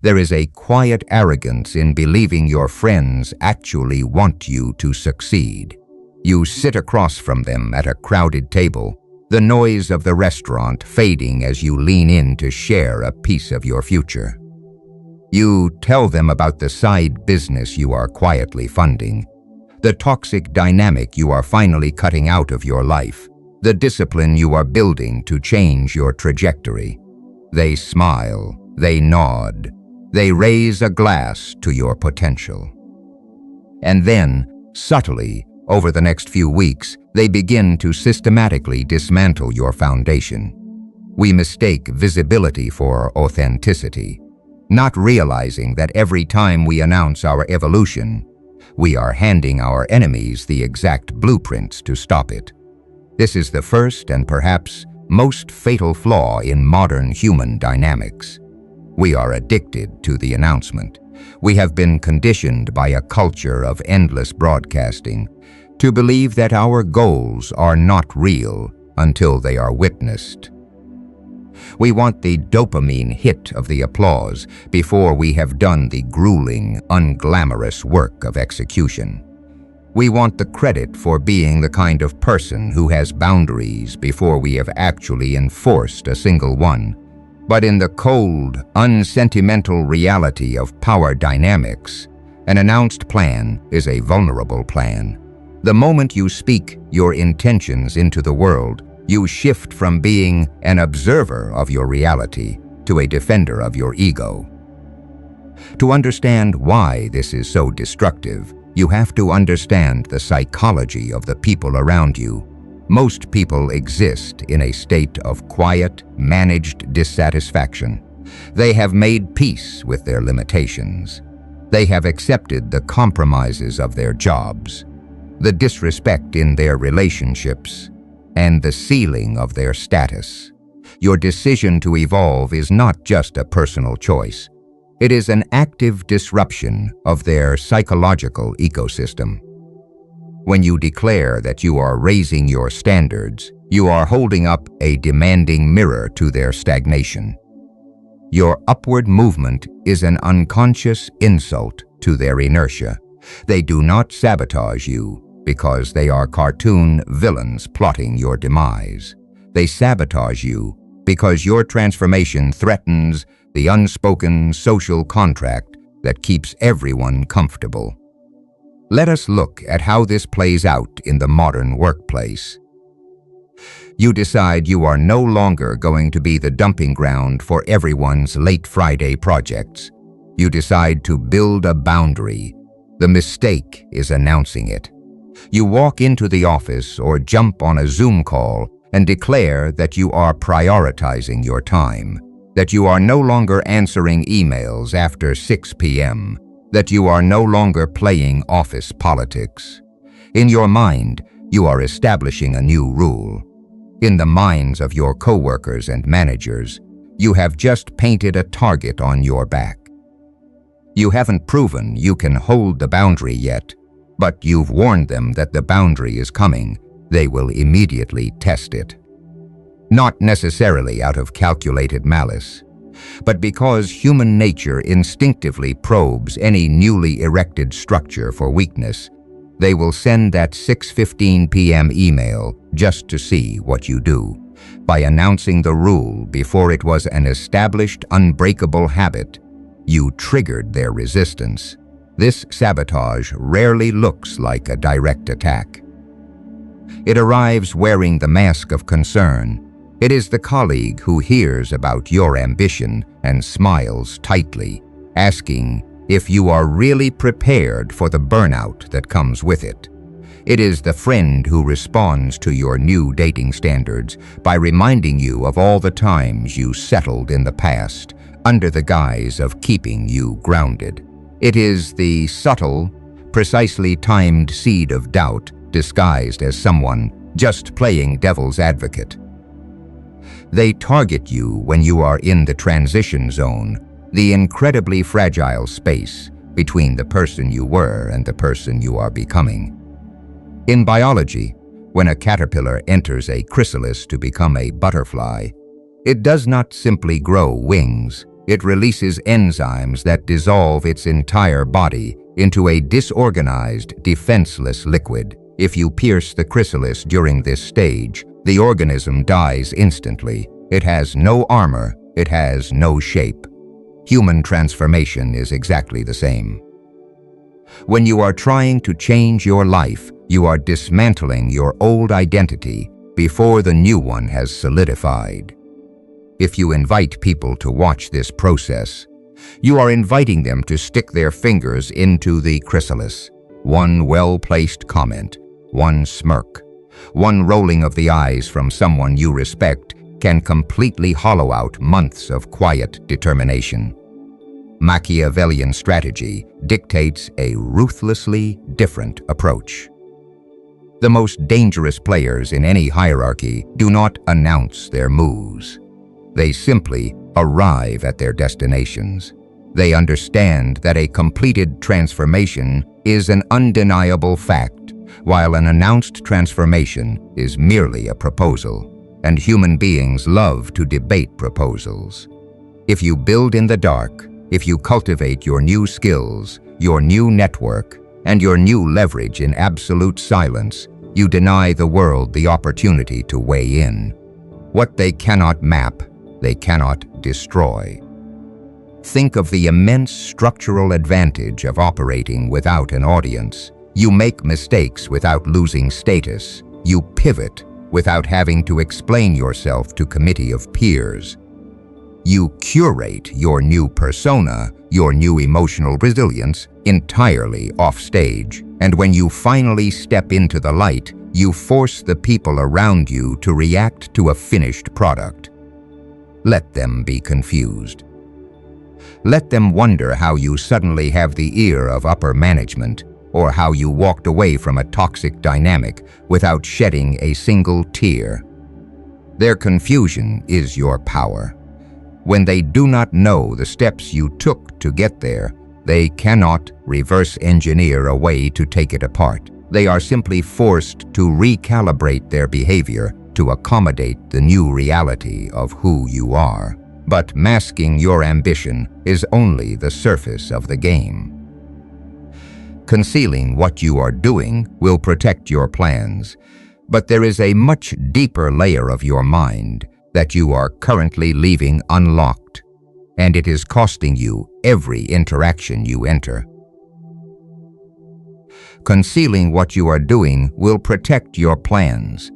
There is a quiet arrogance in believing your friends actually want you to succeed. You sit across from them at a crowded table, the noise of the restaurant fading as you lean in to share a piece of your future. You tell them about the side business you are quietly funding, the toxic dynamic you are finally cutting out of your life, the discipline you are building to change your trajectory. They smile, they nod, they raise a glass to your potential. And then, subtly, over the next few weeks, they begin to systematically dismantle your foundation. We mistake visibility for authenticity, not realizing that every time we announce our evolution, we are handing our enemies the exact blueprints to stop it. This is the first and perhaps most fatal flaw in modern human dynamics. We are addicted to the announcement. We have been conditioned by a culture of endless broadcasting to believe that our goals are not real until they are witnessed. We want the dopamine hit of the applause before we have done the grueling, unglamorous work of execution. We want the credit for being the kind of person who has boundaries before we have actually enforced a single one. But in the cold, unsentimental reality of power dynamics, an announced plan is a vulnerable plan. The moment you speak your intentions into the world, you shift from being an observer of your reality to a defender of your ego. To understand why this is so destructive, you have to understand the psychology of the people around you. Most people exist in a state of quiet, managed dissatisfaction. They have made peace with their limitations. They have accepted the compromises of their jobs, the disrespect in their relationships, and the ceiling of their status. Your decision to evolve is not just a personal choice. It is an active disruption of their psychological ecosystem. When you declare that you are raising your standards, you are holding up a demanding mirror to their stagnation. Your upward movement is an unconscious insult to their inertia. They do not sabotage you because they are cartoon villains plotting your demise. They sabotage you because your transformation threatens the unspoken social contract that keeps everyone comfortable. Let us look at how this plays out in the modern workplace. You decide you are no longer going to be the dumping ground for everyone's late Friday projects. You decide to build a boundary. The mistake is announcing it. You walk into the office or jump on a Zoom call and declare that you are prioritizing your time, that you are no longer answering emails after 6 p.m., that you are no longer playing office politics. In your mind, you are establishing a new rule. In the minds of your coworkers and managers, you have just painted a target on your back. You haven't proven you can hold the boundary yet, but you've warned them that the boundary is coming. They will immediately test it. Not necessarily out of calculated malice, but because human nature instinctively probes any newly erected structure for weakness, they will send that 6:15 p.m. email just to see what you do. By announcing the rule before it was an established, unbreakable habit, you triggered their resistance. This sabotage rarely looks like a direct attack. It arrives wearing the mask of concern. It is the colleague who hears about your ambition and smiles tightly, asking if you are really prepared for the burnout that comes with it. It is the friend who responds to your new dating standards by reminding you of all the times you settled in the past under the guise of keeping you grounded. It is the subtle, precisely timed seed of doubt disguised as someone just playing devil's advocate. They target you when you are in the transition zone, the incredibly fragile space between the person you were and the person you are becoming. In biology, when a caterpillar enters a chrysalis to become a butterfly, it does not simply grow wings, It releases enzymes that dissolve its entire body into a disorganized, defenseless liquid. If you pierce the chrysalis during this stage, the organism dies instantly. It has no armor, it has no shape. Human transformation is exactly the same. When you are trying to change your life, you are dismantling your old identity before the new one has solidified. If you invite people to watch this process, you are inviting them to stick their fingers into the chrysalis. One well-placed comment, one smirk, one rolling of the eyes from someone you respect can completely hollow out months of quiet determination. Machiavellian strategy dictates a ruthlessly different approach. The most dangerous players in any hierarchy do not announce their moves. They simply arrive at their destinations. They understand that a completed transformation is an undeniable fact, while an announced transformation is merely a proposal. And human beings love to debate proposals. If you build in the dark, if you cultivate your new skills, your new network, and your new leverage in absolute silence, you deny the world the opportunity to weigh in. What they cannot map, they cannot destroy. Think of the immense structural advantage of operating without an audience. You make mistakes without losing status. You pivot without having to explain yourself to a committee of peers. You curate your new persona, your new emotional resilience, entirely offstage. And when you finally step into the light, you force the people around you to react to a finished product. Let them be confused. Let them wonder how you suddenly have the ear of upper management, or how you walked away from a toxic dynamic without shedding a single tear. Their confusion is your power. When they do not know the steps you took to get there, they cannot reverse engineer a way to take it apart. They are simply forced to recalibrate their behavior to accommodate the new reality of who you are. But masking your ambition is only the surface of the game. Concealing what you are doing will protect your plans, but there is a much deeper layer of your mind that you are currently leaving unlocked, and it is costing you every interaction you enter. Concealing what you are doing will protect your plans,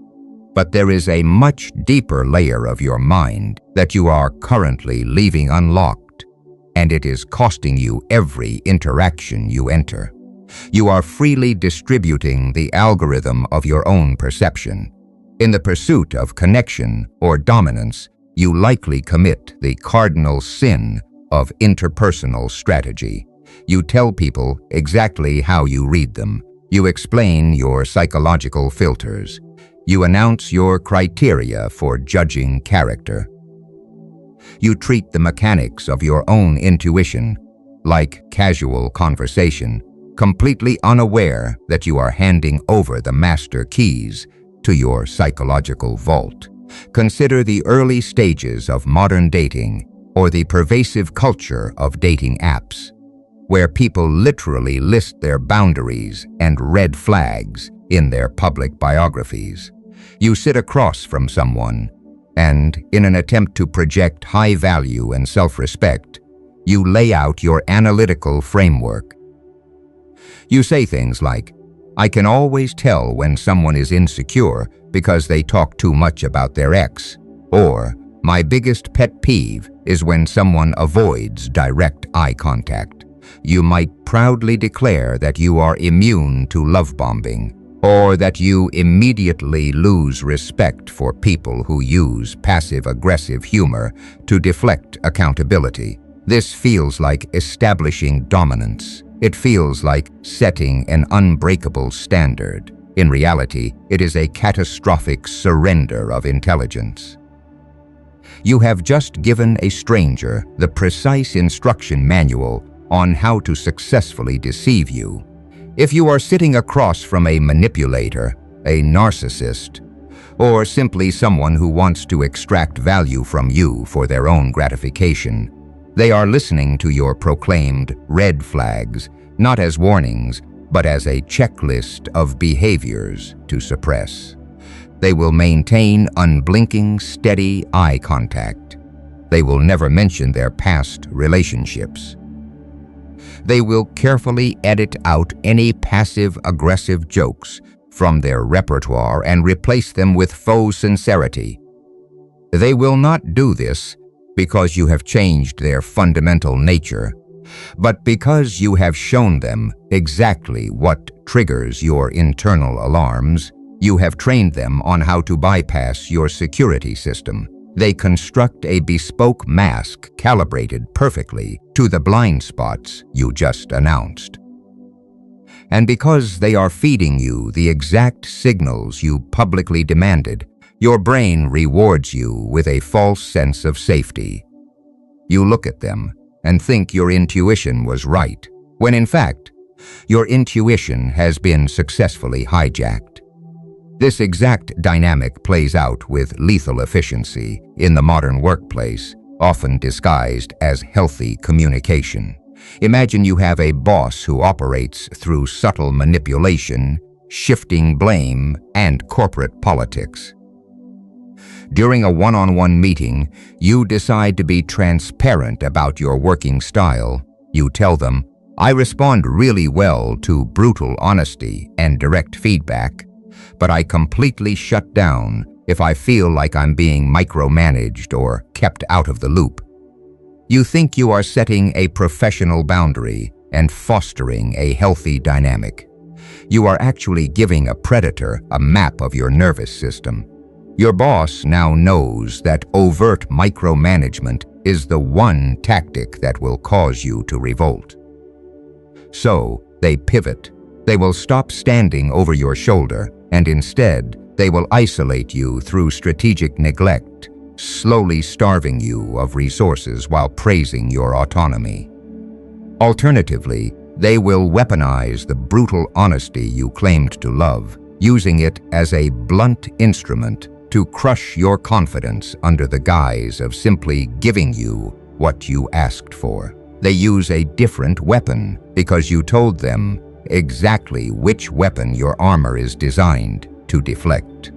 but there is a much deeper layer of your mind that you are currently leaving unlocked, and it is costing you every interaction you enter. You are freely distributing the algorithm of your own perception. In the pursuit of connection or dominance, you likely commit the cardinal sin of interpersonal strategy. You tell people exactly how you read them. You explain your psychological filters. You announce your criteria for judging character. You treat the mechanics of your own intuition like casual conversation, completely unaware that you are handing over the master keys to your psychological vault. Consider the early stages of modern dating or the pervasive culture of dating apps, where people literally list their boundaries and red flags in their public biographies. You sit across from someone, and in an attempt to project high value and self-respect, you lay out your analytical framework. You say things like, "I can always tell when someone is insecure because they talk too much about their ex," or "My biggest pet peeve is when someone avoids direct eye contact." You might proudly declare that you are immune to love bombing, or that you immediately lose respect for people who use passive-aggressive humor to deflect accountability. This feels like establishing dominance. It feels like setting an unbreakable standard. In reality, it is a catastrophic surrender of intelligence. You have just given a stranger the precise instruction manual on how to successfully deceive you. If you are sitting across from a manipulator, a narcissist, or simply someone who wants to extract value from you for their own gratification, They are listening to your proclaimed red flags, not as warnings, but as a checklist of behaviors to suppress. They will maintain unblinking, steady eye contact. They will never mention their past relationships. They will carefully edit out any passive-aggressive jokes from their repertoire and replace them with faux sincerity. They will not do this because you have changed their fundamental nature, but because you have shown them exactly what triggers your internal alarms. You have trained them on how to bypass your security system. They construct a bespoke mask calibrated perfectly to the blind spots you just announced. And because they are feeding you the exact signals you publicly demanded, your brain rewards you with a false sense of safety. You look at them and think your intuition was right, when in fact, your intuition has been successfully hijacked. This exact dynamic plays out with lethal efficiency in the modern workplace, often disguised as healthy communication. Imagine you have a boss who operates through subtle manipulation, shifting blame, and corporate politics. During a one-on-one meeting, you decide to be transparent about your working style. You tell them, "I respond really well to brutal honesty and direct feedback, but I completely shut down if I feel like I'm being micromanaged or kept out of the loop." You think you are setting a professional boundary and fostering a healthy dynamic. You are actually giving a predator a map of your nervous system. Your boss now knows that overt micromanagement is the one tactic that will cause you to revolt. So, they pivot. They will stop standing over your shoulder, and instead, they will isolate you through strategic neglect, slowly starving you of resources while praising your autonomy. Alternatively, they will weaponize the brutal honesty you claimed to love, using it as a blunt instrument to crush your confidence under the guise of simply giving you what you asked for. They use a different weapon because you told them exactly which weapon your armor is designed to deflect.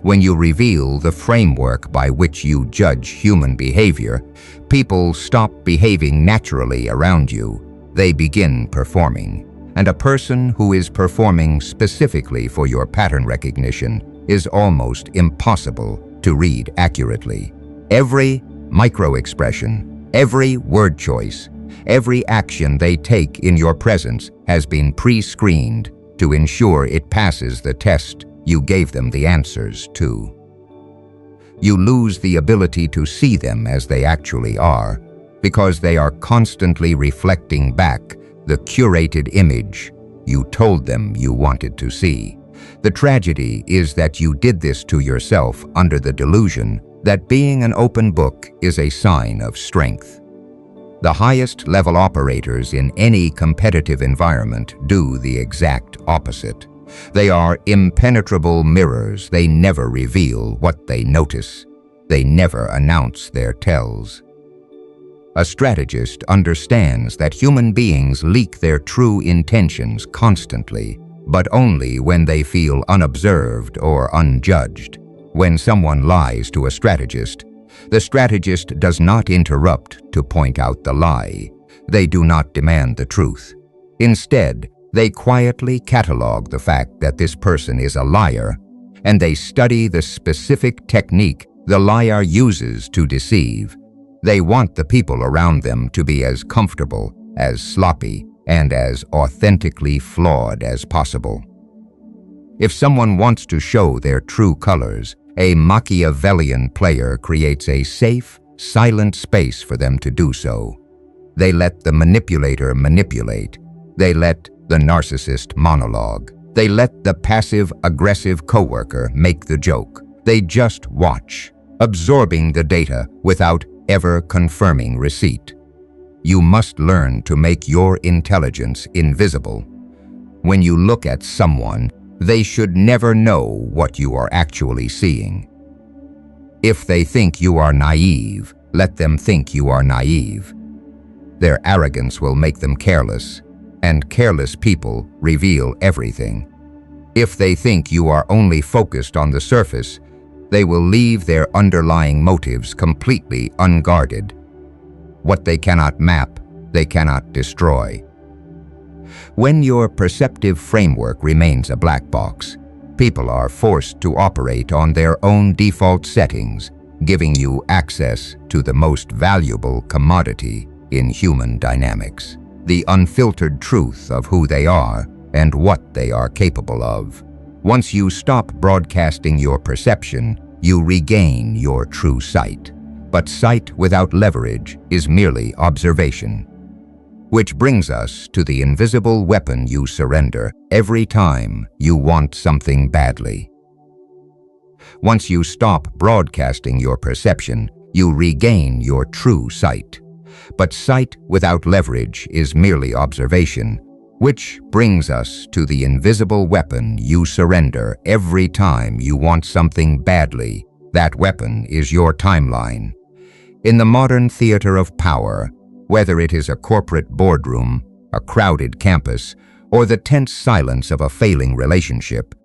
When you reveal the framework by which you judge human behavior, people stop behaving naturally around you. They begin performing. And a person who is performing specifically for your pattern recognition is almost impossible to read accurately. Every micro-expression, every word choice, every action they take in your presence has been pre-screened to ensure it passes the test you gave them the answers to. You lose the ability to see them as they actually are because they are constantly reflecting back the curated image you told them you wanted to see. The tragedy is that you did this to yourself under the delusion that being an open book is a sign of strength. The highest level operators in any competitive environment do the exact opposite. They are impenetrable mirrors. They never reveal what they notice. They never announce their tells. A strategist understands that human beings leak their true intentions constantly, but only when they feel unobserved or unjudged. When someone lies to a strategist, the strategist does not interrupt to point out the lie. They do not demand the truth. Instead, they quietly catalog the fact that this person is a liar, and they study the specific technique the liar uses to deceive. They want the people around them to be as comfortable, as sloppy, and as authentically flawed as possible. If someone wants to show their true colors, a Machiavellian player creates a safe, silent space for them to do so. They let the manipulator manipulate. They let the narcissist monologue. They let the passive-aggressive coworker make the joke. They just watch, absorbing the data without ever confirming receipt. You must learn to make your intelligence invisible. When you look at someone, they should never know what you are actually seeing. If they think you are naive, Let them think you are naive. Their arrogance will make them careless, and careless people reveal everything. If they think you are only focused on the surface, they will leave their underlying motives completely unguarded. What they cannot map, they cannot destroy. When your perceptive framework remains a black box, people are forced to operate on their own default settings, giving you access to the most valuable commodity in human dynamics, the unfiltered truth of who they are and what they are capable of. Once you stop broadcasting your perception, you regain your true sight. But sight without leverage is merely observation. Which brings us to the invisible weapon you surrender every time you want something badly. Once you stop broadcasting your perception, you regain your true sight. But sight without leverage is merely observation, which brings us to the invisible weapon you surrender every time you want something badly. That weapon is your timeline. In the modern theater of power, whether it is a corporate boardroom, a crowded campus, or the tense silence of a failing relationship,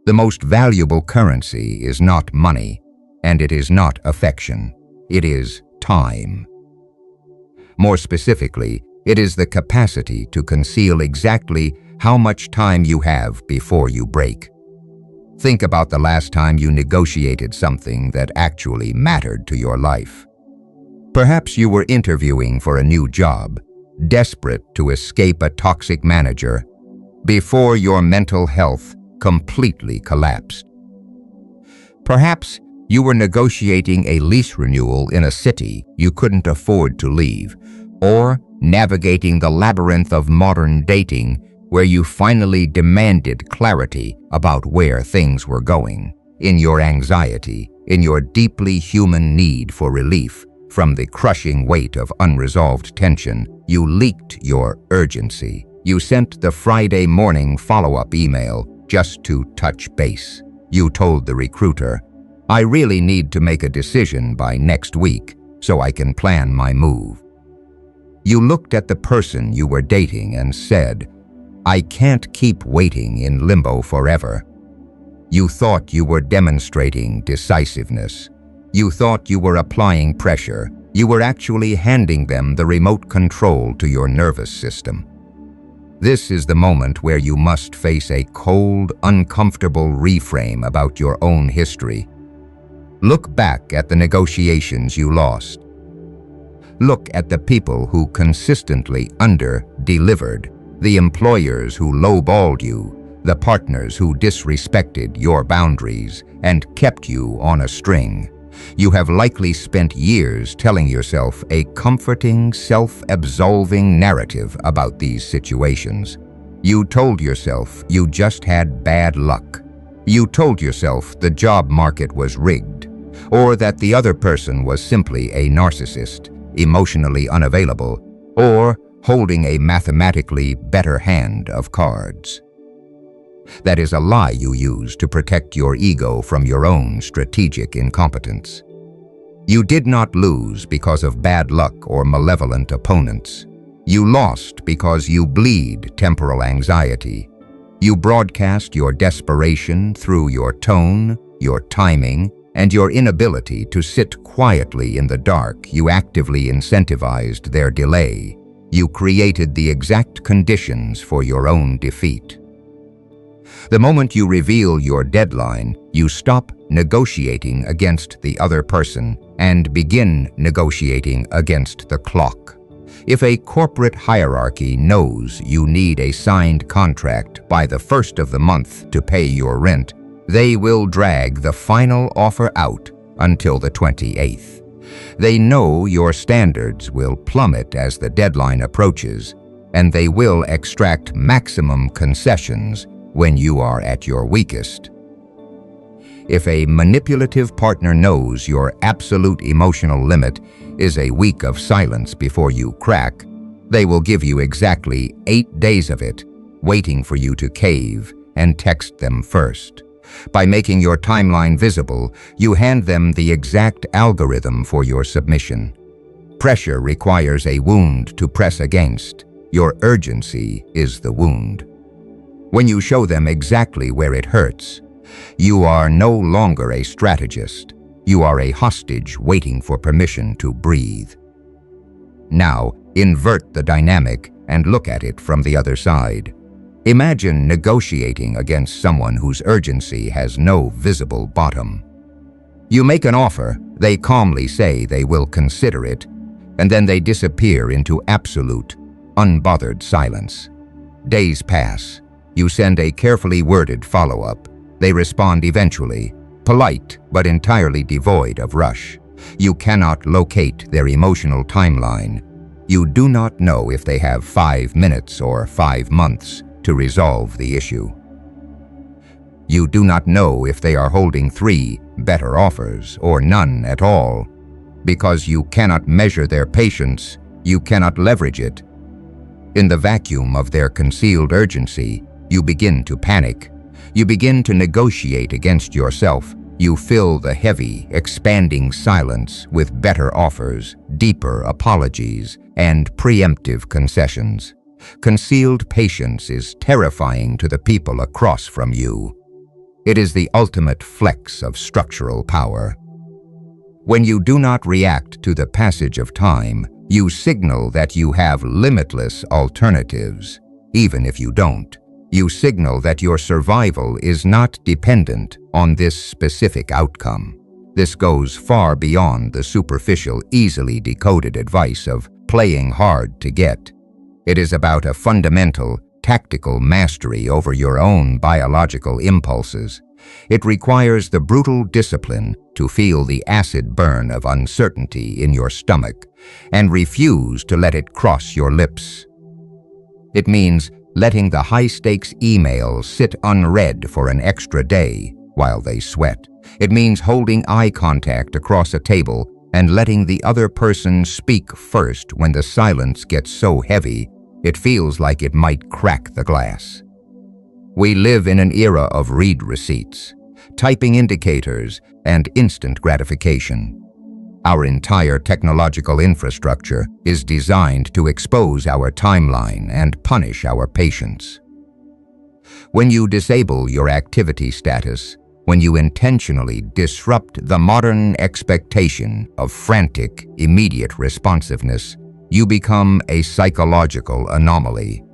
the most valuable currency is not money, and it is not affection. It is time. More specifically, it is the capacity to conceal exactly how much time you have before you break. Think about the last time you negotiated something that actually mattered to your life. Perhaps you were interviewing for a new job, desperate to escape a toxic manager, before your mental health completely collapsed. Perhaps you were negotiating a lease renewal in a city you couldn't afford to leave, or navigating the labyrinth of modern dating where you finally demanded clarity about where things were going. In your anxiety, in your deeply human need for relief from the crushing weight of unresolved tension, you leaked your urgency. You sent the Friday morning follow-up email just to touch base. You told the recruiter, "I really need to make a decision by next week so I can plan my move." You looked at the person you were dating and said, "I can't keep waiting in limbo forever." You thought you were demonstrating decisiveness. You thought you were applying pressure. You were actually handing them the remote control to your nervous system. This is the moment where you must face a cold, uncomfortable reframe about your own history. Look back at the negotiations you lost. Look at the people who consistently under-delivered, the employers who lowballed you, the partners who disrespected your boundaries and kept you on a string. You have likely spent years telling yourself a comforting, self-absolving narrative about these situations. You told yourself you just had bad luck. You told yourself the job market was rigged, or that the other person was simply a narcissist, emotionally unavailable, or holding a mathematically better hand of cards. That is a lie you use to protect your ego from your own strategic incompetence. You did not lose because of bad luck or malevolent opponents. You lost because you bleed temporal anxiety. You broadcast your desperation through your tone, your timing, and your inability to sit quietly in the dark. You actively incentivized their delay. You created the exact conditions for your own defeat. The moment you reveal your deadline, you stop negotiating against the other person and begin negotiating against the clock. If a corporate hierarchy knows you need a signed contract by the 1st of the month to pay your rent, they will drag the final offer out until the 28th. They know your standards will plummet as the deadline approaches, and they will extract maximum concessions when you are at your weakest. If a manipulative partner knows your absolute emotional limit is a week of silence before you crack, they will give you exactly 8 days of it, waiting for you to cave and text them first. By making your timeline visible, you hand them the exact algorithm for your submission. Pressure requires a wound to press against. Your urgency is the wound. When you show them exactly where it hurts, you are no longer a strategist. You are a hostage waiting for permission to breathe. Now, invert the dynamic and look at it from the other side. Imagine negotiating against someone whose urgency has no visible bottom. You make an offer, they calmly say they will consider it, and then they disappear into absolute, unbothered silence. Days pass. You send a carefully worded follow-up. They respond eventually, polite but entirely devoid of rush. You cannot locate their emotional timeline. You do not know if they have 5 minutes or 5 months to resolve the issue. You do not know if they are holding 3 better offers or none at all. Because you cannot measure their patience, you cannot leverage it. In the vacuum of their concealed urgency, you begin to panic. You begin to negotiate against yourself. You fill the heavy, expanding silence with better offers, deeper apologies, and preemptive concessions. Concealed patience is terrifying to the people across from you. It is the ultimate flex of structural power. When you do not react to the passage of time, you signal that you have limitless alternatives. Even if you don't, you signal that your survival is not dependent on this specific outcome. This goes far beyond the superficial, easily decoded advice of playing hard to get. It is about a fundamental, tactical mastery over your own biological impulses. It requires the brutal discipline to feel the acid burn of uncertainty in your stomach and refuse to let it cross your lips. It means letting the high-stakes emails sit unread for an extra day while they sweat. It means holding eye contact across a table and letting the other person speak first when the silence gets so heavy it feels like it might crack the glass. We live in an era of read receipts, typing indicators, and instant gratification. Our entire technological infrastructure is designed to expose our timeline and punish our patience. When you disable your activity status, when you intentionally disrupt the modern expectation of frantic, immediate responsiveness, you become a psychological anomaly.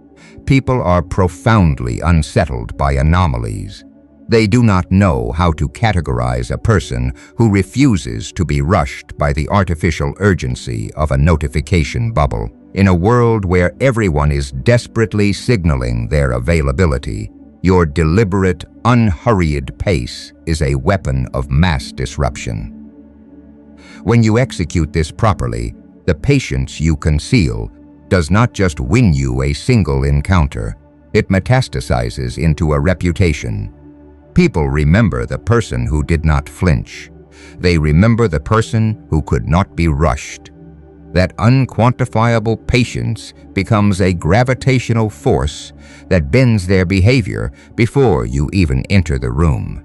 People are profoundly unsettled by anomalies. They do not know how to categorize a person who refuses to be rushed by the artificial urgency of a notification bubble. In a world where everyone is desperately signaling their availability, your deliberate, unhurried pace is a weapon of mass disruption. When you execute this properly, the patience you conceal does not just win you a single encounter, it metastasizes into a reputation. People remember the person who did not flinch. They remember the person who could not be rushed. That unquantifiable patience becomes a gravitational force that bends their behavior before you even enter the room.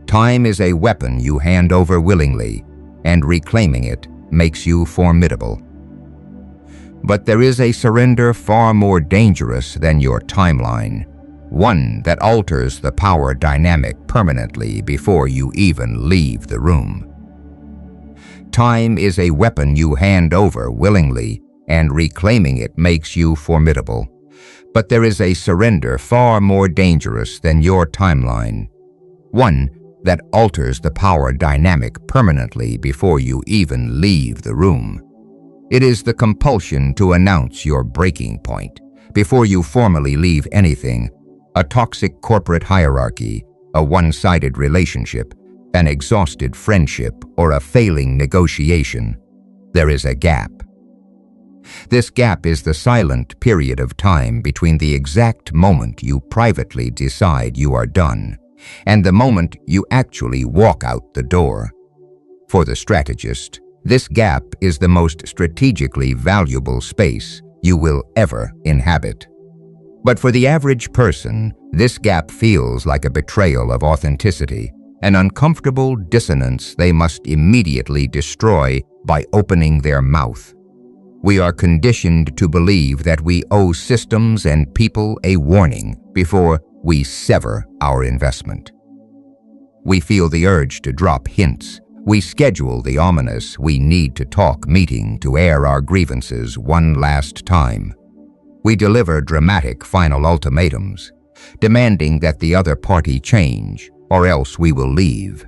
Time is a weapon you hand over willingly, and reclaiming it makes you formidable. But there is a surrender far more dangerous than your timeline, one that alters the power dynamic permanently before you even leave the room. Time is a weapon you hand over willingly, and reclaiming it makes you formidable. But there is a surrender far more dangerous than your timeline, one that alters the power dynamic permanently before you even leave the room. It is the compulsion to announce your breaking point before you formally leave anything: a toxic corporate hierarchy, a one-sided relationship, an exhausted friendship, or a failing negotiation. There is a gap. This gap is the silent period of time between the exact moment you privately decide you are done and the moment you actually walk out the door. For the strategist, this gap is the most strategically valuable space you will ever inhabit. But for the average person, this gap feels like a betrayal of authenticity, an uncomfortable dissonance they must immediately destroy by opening their mouth. We are conditioned to believe that we owe systems and people a warning before we sever our investment. We feel the urge to drop hints. We schedule the ominous "we need to talk" meeting to air our grievances one last time. We deliver dramatic final ultimatums, demanding that the other party change, or else we will leave.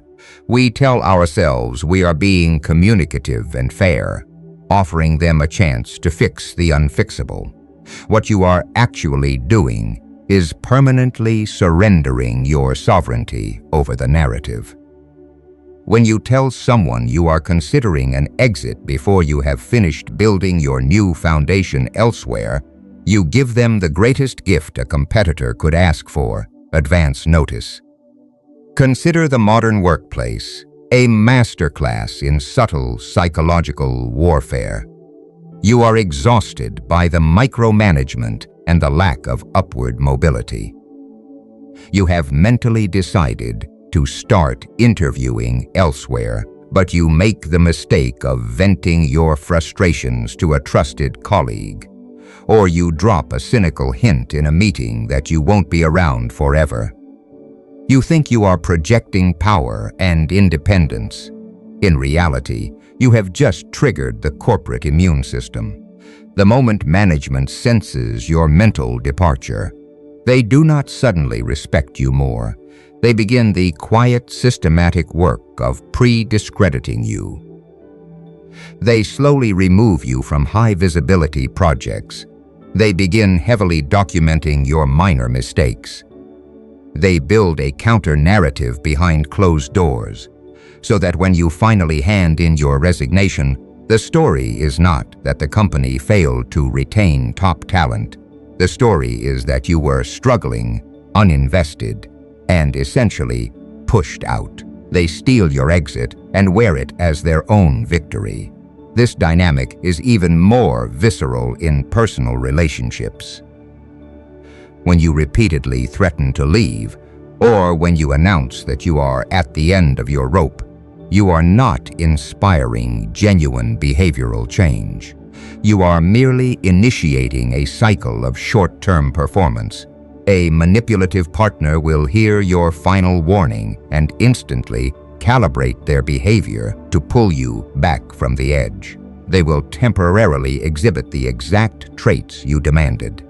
We tell ourselves we are being communicative and fair, offering them a chance to fix the unfixable. What you are actually doing is permanently surrendering your sovereignty over the narrative. When you tell someone you are considering an exit before you have finished building your new foundation elsewhere, you give them the greatest gift a competitor could ask for: advance notice. Consider the modern workplace, a masterclass in subtle psychological warfare. You are exhausted by the micromanagement and the lack of upward mobility. You have mentally decided to start interviewing elsewhere, but you make the mistake of venting your frustrations to a trusted colleague. Or you drop a cynical hint in a meeting that you won't be around forever. You think you are projecting power and independence. In reality, you have just triggered the corporate immune system. The moment management senses your mental departure, they do not suddenly respect you more. They begin the quiet, systematic work of pre-discrediting you. They slowly remove you from high-visibility projects. They begin heavily documenting your minor mistakes. They build a counter-narrative behind closed doors, so that when you finally hand in your resignation, the story is not that the company failed to retain top talent. The story is that you were struggling, uninvested, and essentially pushed out. They steal your exit and wear it as their own victory. This dynamic is even more visceral in personal relationships. When you repeatedly threaten to leave, or when you announce that you are at the end of your rope, you are not inspiring genuine behavioral change. You are merely initiating a cycle of short-term performance. A manipulative partner will hear your final warning and instantly calibrate their behavior to pull you back from the edge. They will temporarily exhibit the exact traits you demanded.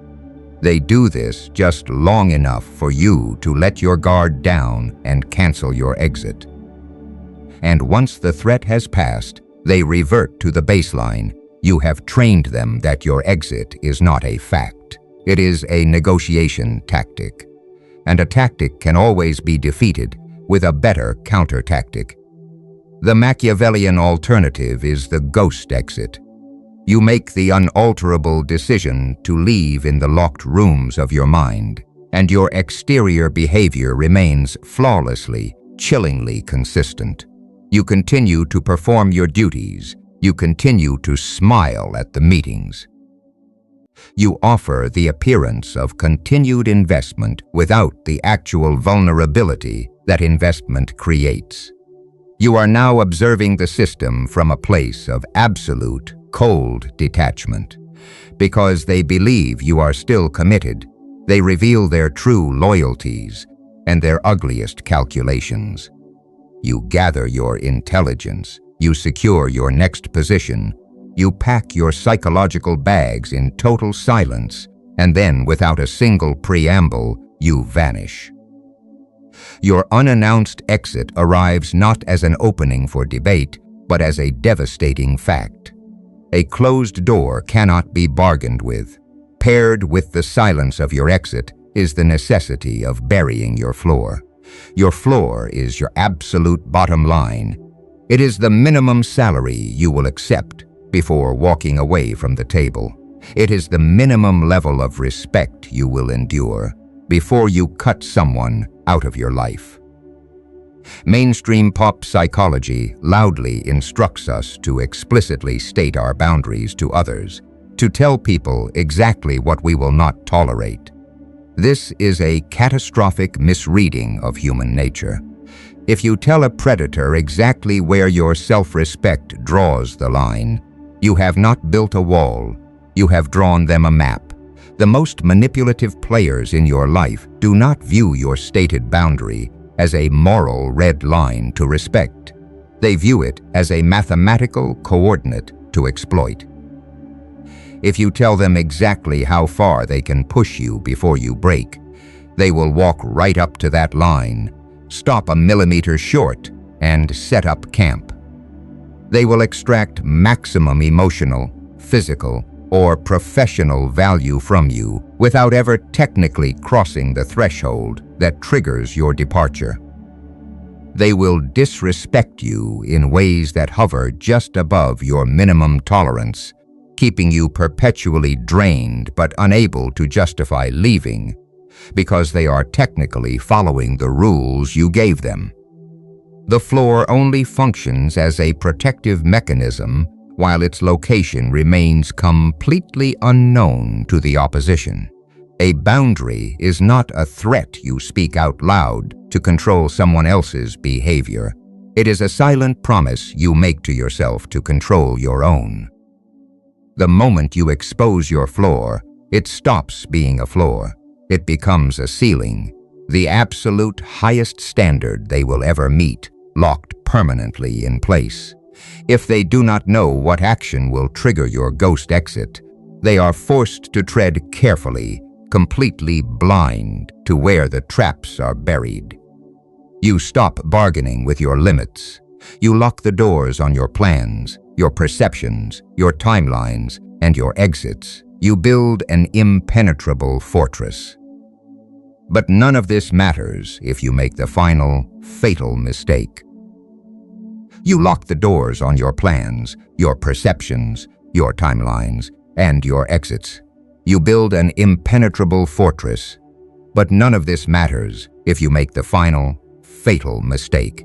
They do this just long enough for you to let your guard down and cancel your exit. And once the threat has passed, they revert to the baseline. You have trained them that your exit is not a fact. It is a negotiation tactic. And a tactic can always be defeated with a better counter-tactic. The Machiavellian alternative is the ghost exit. You make the unalterable decision to leave in the locked rooms of your mind, and your exterior behavior remains flawlessly, chillingly consistent. You continue to perform your duties. You continue to smile at the meetings. You offer the appearance of continued investment without the actual vulnerability that investment creates. You are now observing the system from a place of absolute, cold detachment. Because they believe you are still committed, they reveal their true loyalties and their ugliest calculations. You gather your intelligence, you secure your next position, you pack your psychological bags in total silence, and then, without a single preamble, you vanish. Your unannounced exit arrives not as an opening for debate, but as a devastating fact. A closed door cannot be bargained with. Paired with the silence of your exit is the necessity of burying your floor. Your floor is your absolute bottom line. It is the minimum salary you will accept before walking away from the table. It is the minimum level of respect you will endure before you cut someone out of your life. Mainstream pop psychology loudly instructs us to explicitly state our boundaries to others, to tell people exactly what we will not tolerate. This is a catastrophic misreading of human nature. If you tell a predator exactly where your self-respect draws the line, you have not built a wall, you have drawn them a map. The most manipulative players in your life do not view your stated boundary as a moral red line to respect. They view it as a mathematical coordinate to exploit. If you tell them exactly how far they can push you before you break, they will walk right up to that line, stop a millimeter short, and set up camp. They will extract maximum emotional, physical, or professional value from you without ever technically crossing the threshold that triggers your departure. They will disrespect you in ways that hover just above your minimum tolerance, keeping you perpetually drained but unable to justify leaving, because they are technically following the rules you gave them. The floor only functions as a protective mechanism while its location remains completely unknown to the opposition. A boundary is not a threat you speak out loud to control someone else's behavior. It is a silent promise you make to yourself to control your own. The moment you expose your floor, it stops being a floor. It becomes a ceiling, the absolute highest standard they will ever meet, locked permanently in place. If they do not know what action will trigger your ghost exit, they are forced to tread carefully, completely blind to where the traps are buried. You stop bargaining with your limits. You lock the doors on your plans, your perceptions, your timelines, and your exits. You build an impenetrable fortress. But none of this matters if you make the final, fatal mistake. You lock the doors on your plans, your perceptions, your timelines, and your exits. You build an impenetrable fortress. But none of this matters if you make the final, fatal mistake.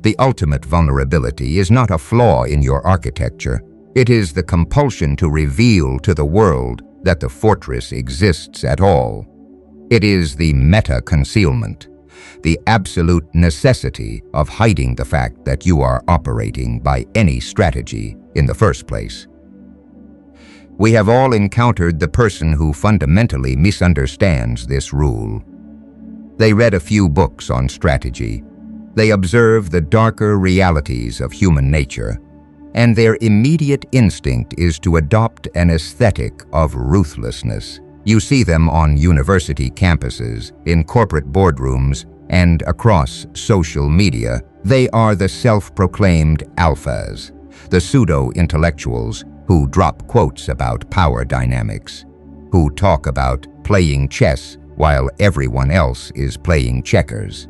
The ultimate vulnerability is not a flaw in your architecture. It is the compulsion to reveal to the world that the fortress exists at all. It is the meta-concealment, the absolute necessity of hiding the fact that you are operating by any strategy in the first place. We have all encountered the person who fundamentally misunderstands this rule. They read a few books on strategy. They observe the darker realities of human nature, and their immediate instinct is to adopt an aesthetic of ruthlessness. You see them on university campuses, in corporate boardrooms, and across social media. They are the self-proclaimed alphas, the pseudo-intellectuals who drop quotes about power dynamics, who talk about playing chess while everyone else is playing checkers.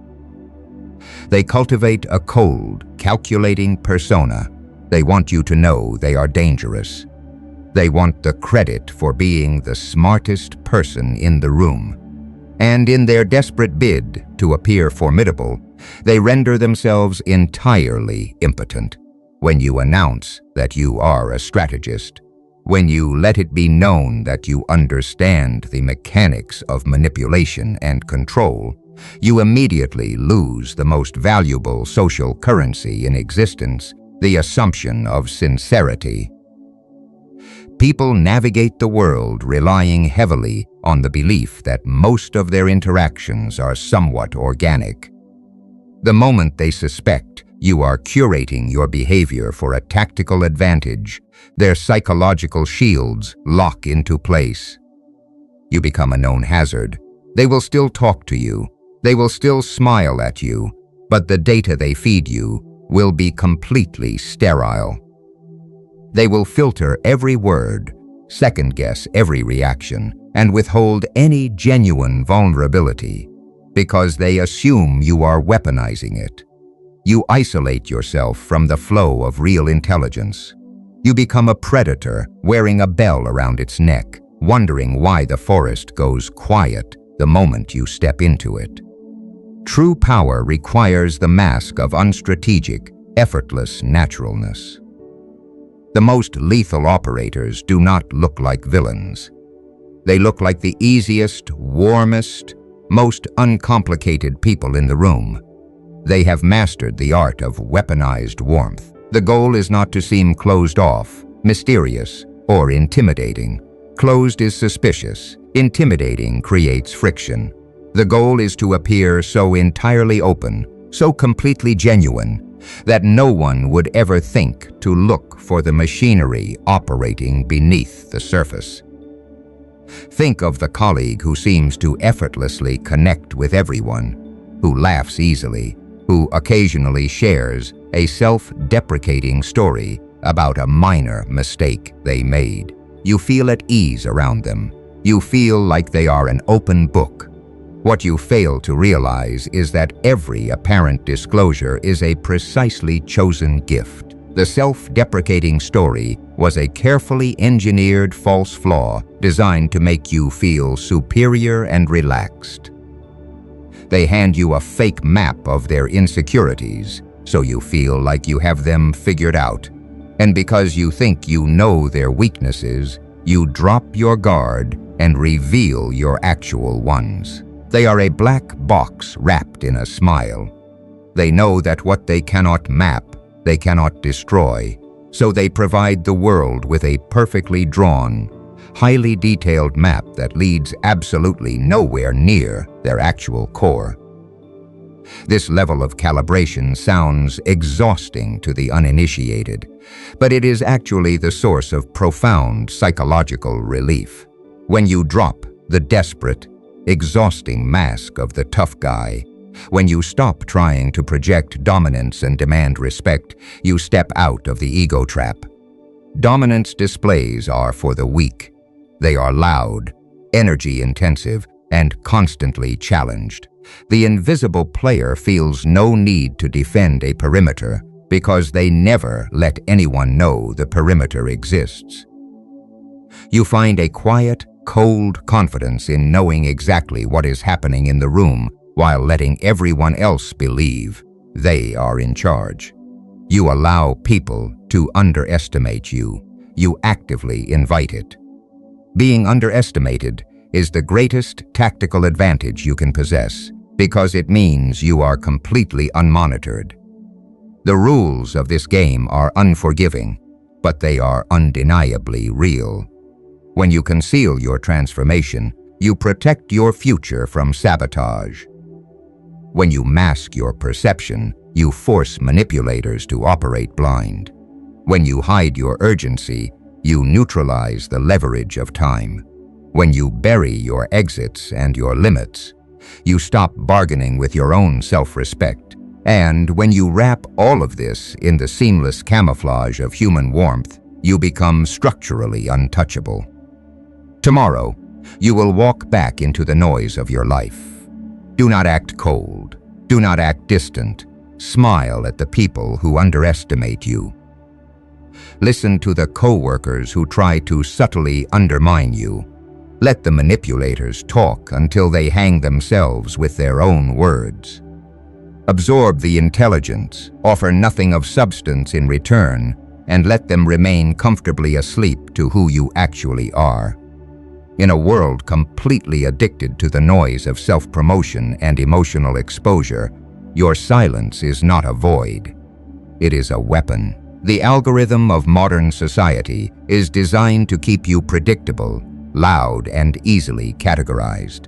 They cultivate a cold, calculating persona. They want you to know they are dangerous. They want the credit for being the smartest person in the room. And in their desperate bid to appear formidable, they render themselves entirely impotent. When you announce that you are a strategist, when you let it be known that you understand the mechanics of manipulation and control, you immediately lose the most valuable social currency in existence, the assumption of sincerity. People navigate the world relying heavily on the belief that most of their interactions are somewhat organic. The moment they suspect you are curating your behavior for a tactical advantage, their psychological shields lock into place. You become a known hazard. They will still talk to you. They will still smile at you, but the data they feed you will be completely sterile. They will filter every word, second-guess every reaction, and withhold any genuine vulnerability because they assume you are weaponizing it. You isolate yourself from the flow of real intelligence. You become a predator wearing a bell around its neck, wondering why the forest goes quiet the moment you step into it. True power requires the mask of unstrategic, effortless naturalness. The most lethal operators do not look like villains. They look like the easiest, warmest, most uncomplicated people in the room. They have mastered the art of weaponized warmth. The goal is not to seem closed off, mysterious, or intimidating. Closed is suspicious. Intimidating creates friction. The goal is to appear so entirely open, so completely genuine, that no one would ever think to look for the machinery operating beneath the surface. Think of the colleague who seems to effortlessly connect with everyone, who laughs easily, who occasionally shares a self-deprecating story about a minor mistake they made. You feel at ease around them. You feel like they are an open book. What you fail to realize is that every apparent disclosure is a precisely chosen gift. The self-deprecating story was a carefully engineered false flaw designed to make you feel superior and relaxed. They hand you a fake map of their insecurities, so you feel like you have them figured out. And because you think you know their weaknesses, you drop your guard and reveal your actual ones. They are a black box wrapped in a smile. They know that what they cannot map, they cannot destroy, so they provide the world with a perfectly drawn, highly detailed map that leads absolutely nowhere near their actual core. This level of calibration sounds exhausting to the uninitiated, but it is actually the source of profound psychological relief. When you drop the desperate, exhausting mask of the tough guy, when you stop trying to project dominance and demand respect, you step out of the ego trap. Dominance displays are for the weak. They are loud, energy-intensive, and constantly challenged. The invisible player feels no need to defend a perimeter because they never let anyone know the perimeter exists. You find a quiet, cold confidence in knowing exactly what is happening in the room while letting everyone else believe they are in charge. You allow people to underestimate you. You actively invite it. Being underestimated is the greatest tactical advantage you can possess because it means you are completely unmonitored. The rules of this game are unforgiving, but they are undeniably real. When you conceal your transformation, you protect your future from sabotage. When you mask your perception, you force manipulators to operate blind. When you hide your urgency, you neutralize the leverage of time. When you bury your exits and your limits, you stop bargaining with your own self-respect. And when you wrap all of this in the seamless camouflage of human warmth, you become structurally untouchable. Tomorrow, you will walk back into the noise of your life. Do not act cold. Do not act distant. Smile at the people who underestimate you. Listen to the co-workers who try to subtly undermine you. Let the manipulators talk until they hang themselves with their own words. Absorb the intelligence, offer nothing of substance in return, and let them remain comfortably asleep to who you actually are. In a world completely addicted to the noise of self-promotion and emotional exposure, your silence is not a void. It is a weapon. The algorithm of modern society is designed to keep you predictable, loud, and easily categorized.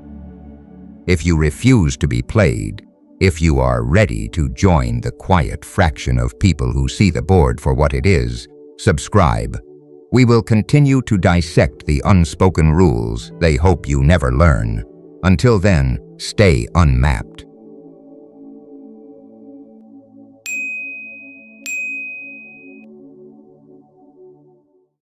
If you refuse to be played, if you are ready to join the quiet fraction of people who see the board for what it is, subscribe. We will continue to dissect the unspoken rules they hope you never learn. Until then, stay unmapped.